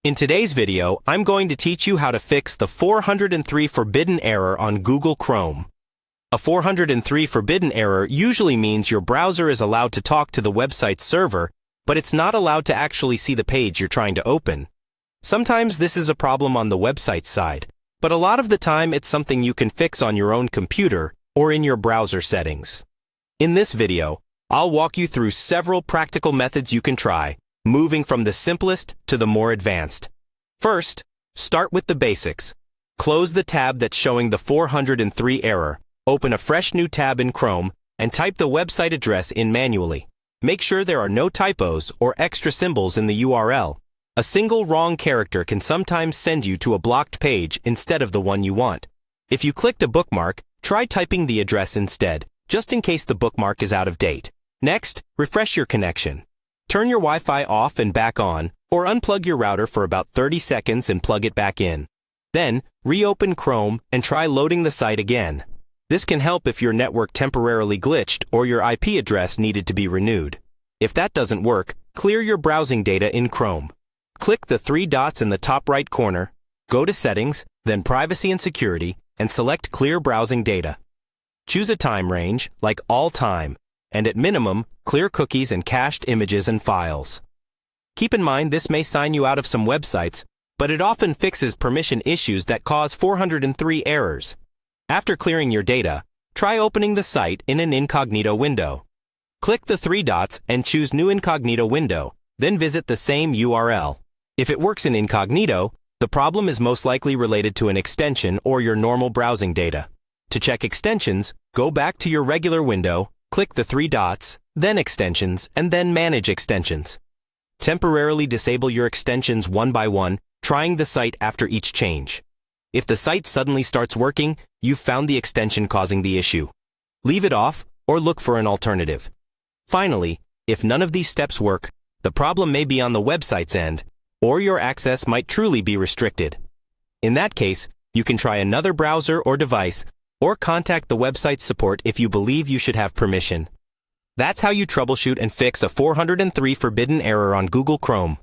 In today's video, I'm going to teach you how to fix the 403 forbidden error on Google Chrome. A 403 forbidden error usually means your browser is allowed to talk to the website's server, but it's not allowed to actually see the page you're trying to open. Sometimes this is a problem on the website side, but a lot of the time it's something you can fix on your own computer or in your browser settings. In this video, I'll walk you through several practical methods you can try, moving from the simplest to the more advanced. First, start with the basics. Close the tab that's showing the 403 error, open a fresh new tab in Chrome, and type the website address in manually. Make sure there are no typos or extra symbols in the URL. A single wrong character can sometimes send you to a blocked page instead of the one you want. If you clicked a bookmark, try typing the address instead, just in case the bookmark is out of date. Next, refresh your connection. Turn your Wi-Fi off and back on, or unplug your router for about 30 seconds and plug it back in. Then, reopen Chrome and try loading the site again. This can help if your network temporarily glitched or your IP address needed to be renewed. If that doesn't work, clear your browsing data in Chrome. Click the three dots in the top right corner, go to Settings, then Privacy and Security, and select Clear Browsing Data. Choose a time range, like all time, and at minimum, clear cookies and cached images and files. Keep in mind this may sign you out of some websites, but it often fixes permission issues that cause 403 errors. After clearing your data, try opening the site in an incognito window. Click the three dots and choose New Incognito Window, then visit the same URL. If it works in incognito, the problem is most likely related to an extension or your normal browsing data. To check extensions, go back to your regular window, click the three dots, then Extensions, and then Manage Extensions. Temporarily disable your extensions one by one, trying the site after each change. If the site suddenly starts working, you've found the extension causing the issue. Leave it off or look for an alternative. Finally, if none of these steps work, the problem may be on the website's end, or your access might truly be restricted. In that case, you can try another browser or device, or contact the website support if you believe you should have permission. That's how you troubleshoot and fix a 403 forbidden error on Google Chrome.